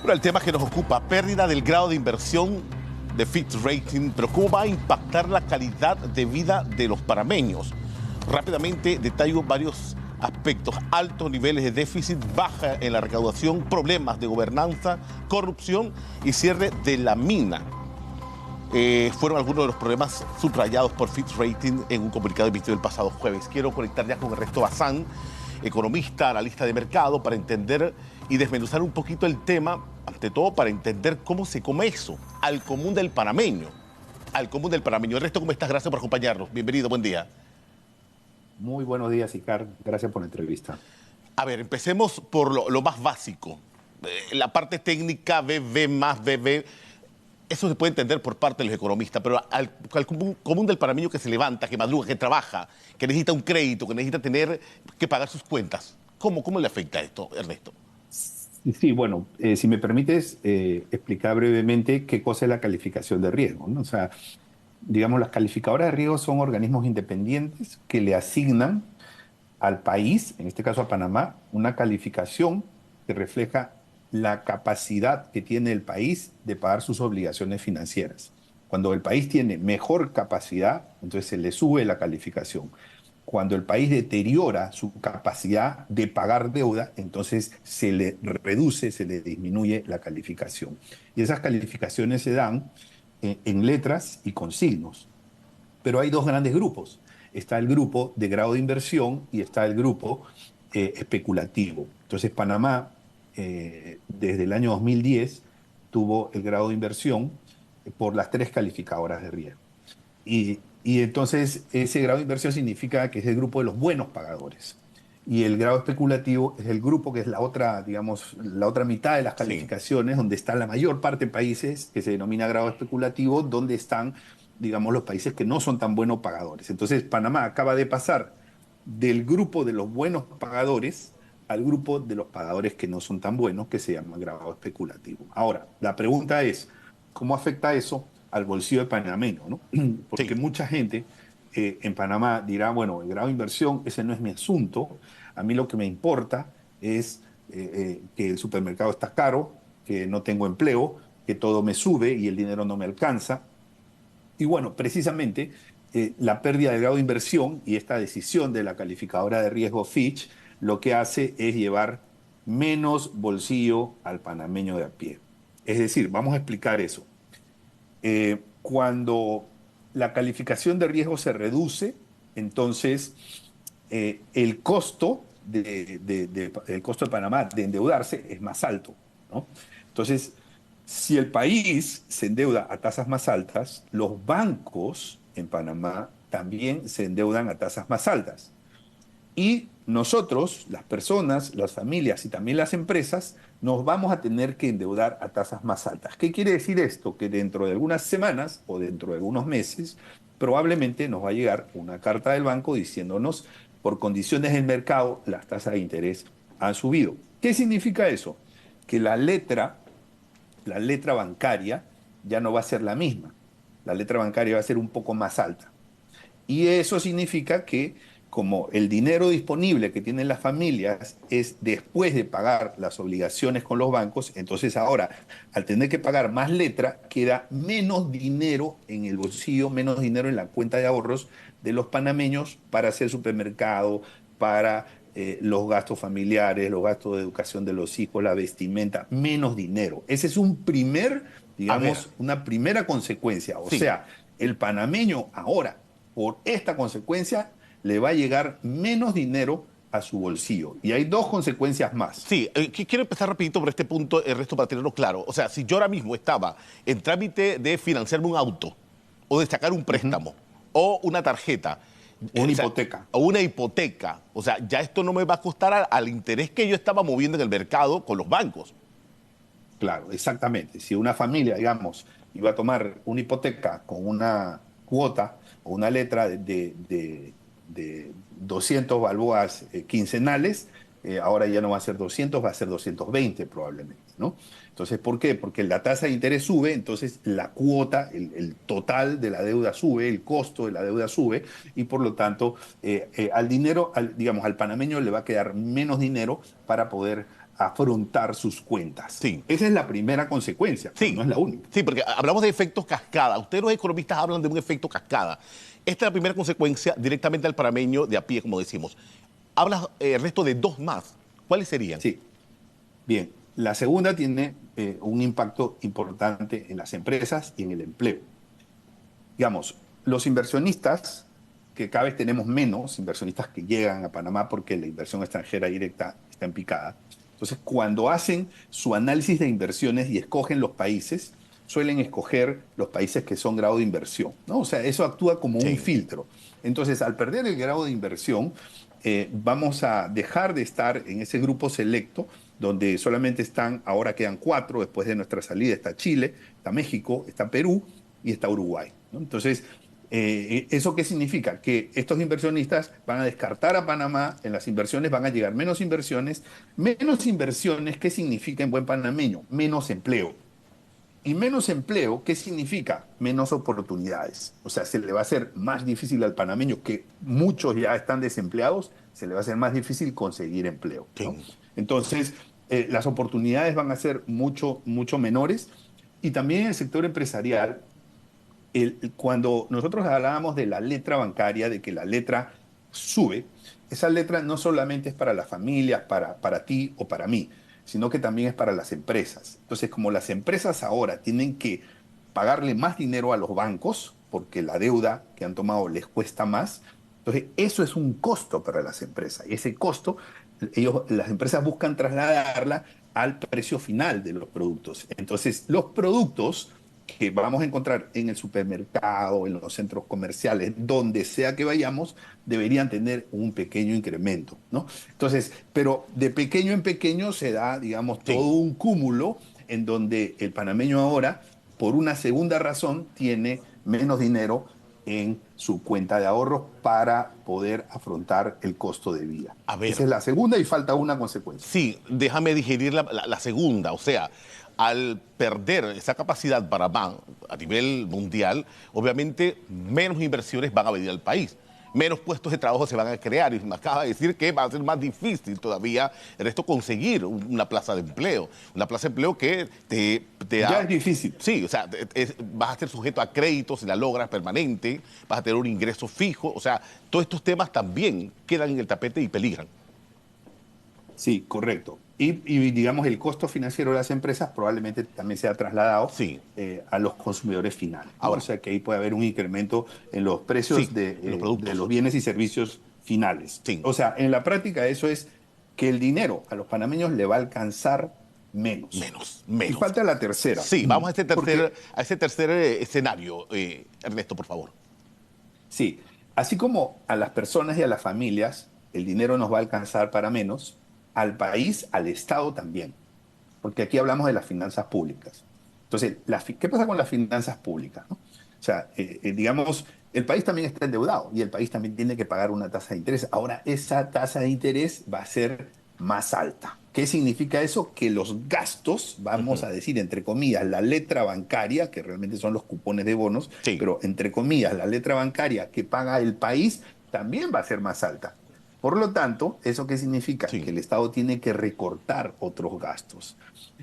Bueno, el tema que nos ocupa, pérdida del grado de inversión de Fitch Rating, pero ¿cómo va a impactar la calidad de vida de los panameños? Rápidamente detallo varios aspectos: altos niveles de déficit, baja en la recaudación, problemas de gobernanza, corrupción y cierre de la mina. Fueron algunos de los problemas subrayados por Fitch Rating en un comunicado emitido el pasado jueves. Quiero conectar ya con Ernesto Bazán, economista, analista de mercado, para entender y desmenuzar un poquito el tema, ante todo para entender cómo se come eso al común del panameño. Al común del panameño. Ernesto, ¿cómo estás? Gracias por acompañarnos. Bienvenido, buen día. Muy buenos días, Icar. Gracias por la entrevista. A ver, empecemos por lo más básico. La parte técnica, BB más BB, eso se puede entender por parte de los economistas, pero al común del panameño que se levanta, que madruga, que trabaja, que necesita un crédito, que necesita tener que pagar sus cuentas, ¿cómo le afecta esto, Ernesto? Sí, bueno, si me permites explicar brevemente qué cosa es la calificación de riesgo, ¿no? O sea, digamos, las calificadoras de riesgo son organismos independientes que le asignan al país, en este caso a Panamá, una calificación que refleja la capacidad que tiene el país de pagar sus obligaciones financieras. Cuando el país tiene mejor capacidad, entonces se le sube la calificación. Cuando el país deteriora su capacidad de pagar deuda, entonces se le reduce, se le disminuye la calificación. Y esas calificaciones se dan en letras y con signos. Pero hay dos grandes grupos. Está el grupo de grado de inversión y está el grupo especulativo. Entonces, Panamá, desde el año 2010, tuvo el grado de inversión por las tres calificadoras de riesgo. Y entonces ese grado de inversión significa que es el grupo de los buenos pagadores. Y el grado especulativo es el grupo que es la otra, digamos, la otra mitad de las Sí. calificaciones, donde está la mayor parte de países, que se denomina grado especulativo, donde están, digamos, los países que no son tan buenos pagadores. Entonces, Panamá acaba de pasar del grupo de los buenos pagadores al grupo de los pagadores que no son tan buenos, que se llama grado especulativo. Ahora, la pregunta es, ¿cómo afecta eso al bolsillo del panameño, ¿no? Porque Sí. mucha gente en Panamá dirá, bueno, el grado de inversión, ese no es mi asunto. A mí lo que me importa es que el supermercado está caro, que no tengo empleo, que todo me sube y el dinero no me alcanza. Y bueno, precisamente la pérdida del grado de inversión y esta decisión de la calificadora de riesgo Fitch lo que hace es llevar menos bolsillo al panameño de a pie. Es decir, vamos a explicar eso. Cuando la calificación de riesgo se reduce, entonces el costo el costo de Panamá de endeudarse es más alto, ¿no? Entonces, si el país se endeuda a tasas más altas, los bancos en Panamá también se endeudan a tasas más altas. Y nosotros, las personas, las familias y también las empresas, nos vamos a tener que endeudar a tasas más altas. ¿Qué quiere decir esto? Que dentro de algunas semanas o dentro de algunos meses, probablemente nos va a llegar una carta del banco diciéndonos, por condiciones del mercado, las tasas de interés han subido. ¿Qué significa eso? Que la letra bancaria ya no va a ser la misma. La letra bancaria va a ser un poco más alta. Y eso significa que como el dinero disponible que tienen las familias es después de pagar las obligaciones con los bancos, entonces ahora, al tener que pagar más letra, queda menos dinero en el bolsillo, menos dinero en la cuenta de ahorros de los panameños para hacer supermercado, para los gastos familiares, los gastos de educación de los hijos, la vestimenta, menos dinero. Ese es un primer, A ver, digamos, una primera consecuencia. O sí. sea, el panameño ahora por esta consecuencia le va a llegar menos dinero a su bolsillo. Y hay dos consecuencias más. Sí, quiero empezar rapidito por este punto, Ernesto, para tenerlo claro. O sea, si yo ahora mismo estaba en trámite de financiarme un auto, o de sacar un Ujú. préstamo, o una tarjeta, Una o sea, hipoteca. o una hipoteca, o sea, ya esto no me va a costar al interés que yo estaba moviendo en el mercado con los bancos. Claro, exactamente. Si una familia, digamos, iba a tomar una hipoteca con una cuota o una letra de 200 balboas quincenales, ahora ya no va a ser 200, va a ser 220 probablemente, ¿no? Entonces, ¿por qué? Porque la tasa de interés sube, entonces la cuota, el total de la deuda sube, el costo de la deuda sube, y por lo tanto al dinero, digamos, al panameño le va a quedar menos dinero para poder afrontar sus cuentas. Sí. Esa es la primera consecuencia, pero Sí, no es la única. sí, porque hablamos de efectos cascada. Ustedes los economistas hablan de un efecto cascada. Esta es la primera consecuencia directamente al panameño de a pie, como decimos. Hablas, Ernesto, de dos más. ¿Cuáles serían? Sí, bien. La segunda tiene un impacto importante en las empresas y en el empleo. Digamos, los inversionistas, que cada vez tenemos menos inversionistas que llegan a Panamá porque la inversión extranjera directa está en picada. Entonces, cuando hacen su análisis de inversiones y escogen los países, suelen escoger los países que son grado de inversión, ¿no? O sea, eso actúa como un Sí, filtro. Entonces, al perder el grado de inversión, vamos a dejar de estar en ese grupo selecto donde solamente están, ahora quedan cuatro, después de nuestra salida está Chile, está México, está Perú y está Uruguay, ¿no? Entonces, ¿eso qué significa? Que estos inversionistas van a descartar a Panamá en las inversiones, van a llegar menos inversiones, ¿qué significa en buen panameño? Menos empleo. Y menos empleo, ¿qué significa? Menos oportunidades. O sea, se le va a hacer más difícil al panameño, que muchos ya están desempleados, se le va a hacer más difícil conseguir empleo, ¿no? sí. Entonces, las oportunidades van a ser mucho, mucho menores. Y también en el sector empresarial, cuando nosotros hablábamos de la letra bancaria, de que la letra sube, esa letra no solamente es para las familias, para ti o para mí, sino que también es para las empresas. Entonces, como las empresas ahora tienen que pagarle más dinero a los bancos, porque la deuda que han tomado les cuesta más, entonces eso es un costo para las empresas. Y ese costo, las empresas buscan trasladarla al precio final de los productos. Entonces, los productos que vamos a encontrar en el supermercado, en los centros comerciales, donde sea que vayamos, deberían tener un pequeño incremento, ¿no? Entonces, pero de pequeño en pequeño se da, digamos, todo Sí. un cúmulo en donde el panameño ahora, por una segunda razón, tiene menos dinero en su cuenta de ahorros para poder afrontar el costo de vida. A ver, Esa es la segunda y falta una consecuencia. sí, déjame digerir la segunda. O sea, al perder esa capacidad para a nivel mundial, obviamente menos inversiones van a venir al país. Menos puestos de trabajo se van a crear. Y me acaba de decir que va a ser más difícil todavía el resto conseguir una plaza de empleo. Una plaza de empleo que te Ya da. es difícil. Sí, o sea, vas a ser sujeto a créditos si la logras permanente, vas a tener un ingreso fijo. O sea, todos estos temas también quedan en el tapete y peligran. Sí, correcto. Y, digamos, el costo financiero de las empresas probablemente también sea trasladado Sí. a los consumidores finales, ¿no? O Ahora, sea que ahí puede haber un incremento en los sí, precios en los de productos. los bienes y servicios finales. Sí, O sea, en la práctica eso es que el dinero a los panameños le va a alcanzar menos. menos, Y menos. falta la tercera, Sí, vamos porque a ese tercer escenario, Ernesto, por favor. sí, así como a las personas y a las familias el dinero nos va a alcanzar para menos, al país, al Estado también, porque aquí hablamos de las finanzas públicas. Entonces, ¿qué pasa con las finanzas públicas, no? O sea, digamos, el país también está endeudado y el país también tiene que pagar una tasa de interés. Ahora, esa tasa de interés va a ser más alta. ¿Qué significa eso? Que los gastos, vamos Ujú. a decir, entre comillas, la letra bancaria, que realmente son los cupones de bonos, Sí, pero entre comillas, la letra bancaria que paga el país también va a ser más alta. Por lo tanto, ¿eso qué significa? Que sí. el Estado tiene que recortar otros gastos.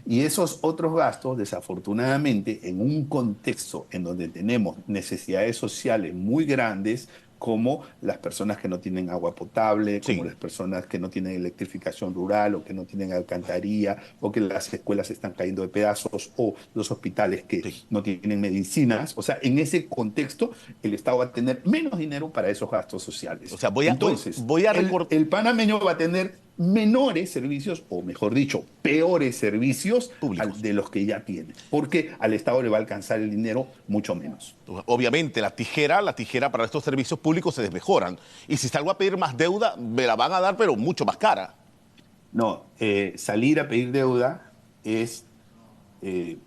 Y esos otros gastos, desafortunadamente, en un contexto en donde tenemos necesidades sociales muy grandes, como las personas que no tienen agua potable, como Sí, las personas que no tienen electrificación rural o que no tienen alcantarilla, o que las escuelas están cayendo de pedazos, o los hospitales que sí. no tienen medicinas. O sea, en ese contexto, el Estado va a tener menos dinero para esos gastos O sociales. sea, Entonces, voy a el, recordar. el panameño va a tener menores servicios, o mejor dicho, peores servicios Públicos. de los que ya tiene, porque al Estado le va a alcanzar el dinero mucho menos. Obviamente, la tijera para estos servicios públicos se desmejoran. Y si salgo a pedir más deuda, me la van a dar, pero mucho más cara. No, salir a pedir deuda es,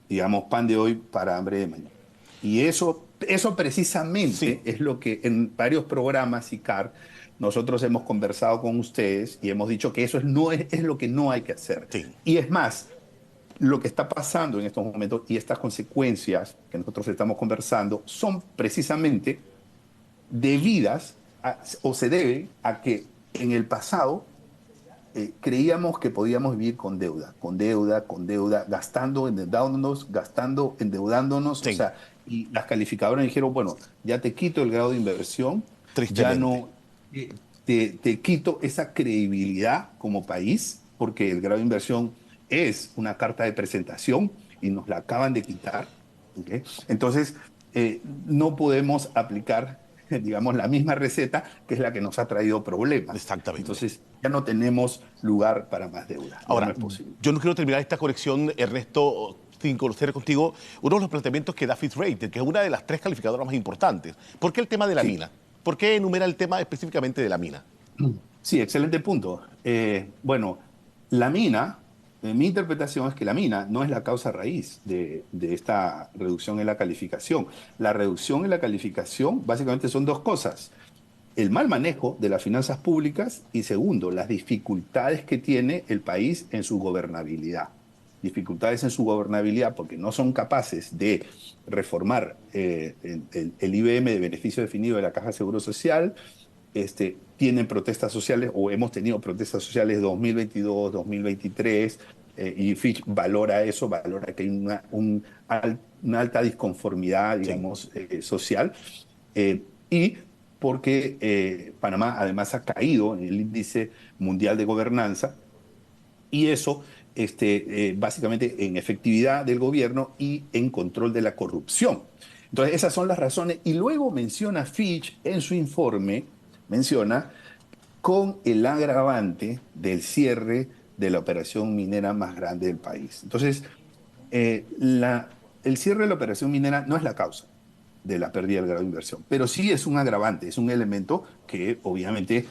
digamos, pan de hoy para hambre de mañana. Y eso Sí, precisamente es lo que en varios programas ICAR nosotros hemos conversado con ustedes y hemos dicho que eso es lo que no hay que hacer. sí. Y es más, lo que está pasando en estos momentos y estas consecuencias que nosotros estamos conversando son precisamente debidas o se deben a que en el pasado creíamos que podíamos vivir con deuda, gastando, endeudándonos, o Sí, sea, y las calificadoras dijeron, bueno, ya te quito el grado de inversión, ya tristemente. no, te quito esa credibilidad como país, porque el grado de inversión es una carta de presentación y nos la acaban de quitar. ¿Ok? Entonces, no podemos aplicar, digamos, la misma receta que es la que nos ha traído problemas. Exactamente. Entonces, ya no tenemos lugar para más deuda, ya no Ahora, es posible. yo no quiero terminar esta conexión, Ernesto, sin conocer contigo uno de los planteamientos que da Fitch Ratings, que es una de las tres calificadoras más importantes. ¿Por qué el tema de la Sí, mina? ¿Por qué enumera el tema específicamente de la mina? sí, excelente punto. Bueno, la mina, mi interpretación es que la mina no es la causa raíz de esta reducción en la calificación. La reducción en la calificación básicamente son dos cosas: el mal manejo de las finanzas públicas y segundo, las dificultades que tiene el país en su gobernabilidad. Dificultades en su gobernabilidad porque no son capaces de reformar el IBM de beneficio definido de la Caja de Seguro Social. Tienen protestas sociales o hemos tenido protestas sociales 2022, 2023, y Fitch valora eso, valora que hay una alta disconformidad, Sí, digamos, social. Y porque Panamá además ha caído en el índice mundial de gobernanza y eso básicamente en efectividad del gobierno y en control de la corrupción. Entonces esas son las razones y luego menciona Fitch en su informe, menciona con el agravante del cierre de la operación minera más grande del país. Entonces, el cierre de la operación minera no es la causa de la pérdida del grado de inversión, pero sí es un agravante, es un elemento que obviamente,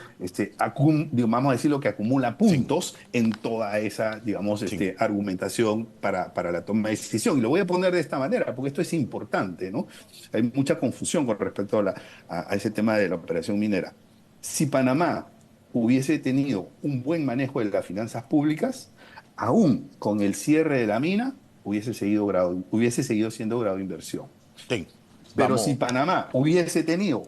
vamos a decirlo, que acumula sí, puntos en toda esa, digamos, sí. argumentación para la toma de decisión. Y lo voy a poner de esta manera, porque esto es importante, ¿no? Hay mucha confusión con respecto a ese tema de la operación minera. Si Panamá hubiese tenido un buen manejo de las finanzas públicas, aún con el cierre de la mina, hubiese seguido siendo grado de inversión. Sí, Pero si vamos. Panamá hubiese tenido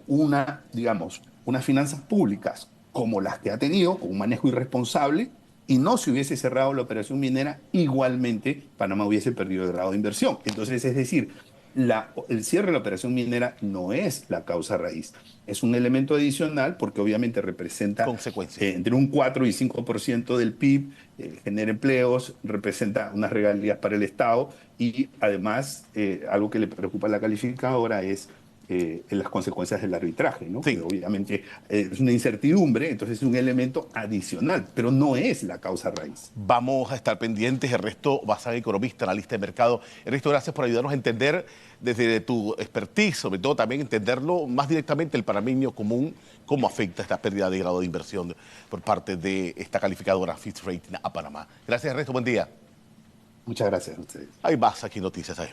digamos, unas finanzas públicas como las que ha tenido, con un manejo irresponsable, y no se hubiese cerrado la operación minera, igualmente Panamá hubiese perdido el grado de inversión. Entonces, es decir, el cierre de la operación minera no es la causa raíz, es un elemento adicional porque obviamente representa Consecuencia. entre un 4 y 5% del PIB, genera empleos, representa unas regalías para el Estado y además algo que le preocupa a la calificadora es las consecuencias del arbitraje, ¿no? Que Sí, obviamente es una incertidumbre, entonces es un elemento adicional, pero no es la causa raíz. vamos a estar pendientes. Ernesto Bazán, economista, analista de mercado. Ernesto, gracias por ayudarnos a entender desde tu expertise, sobre todo también entenderlo más directamente el panameño común, cómo afecta esta pérdida de grado de inversión por parte de esta calificadora Fitch Ratings a Panamá. Gracias, Ernesto. Buen día. Muchas gracias a ustedes. Hay más aquí en Noticias AM.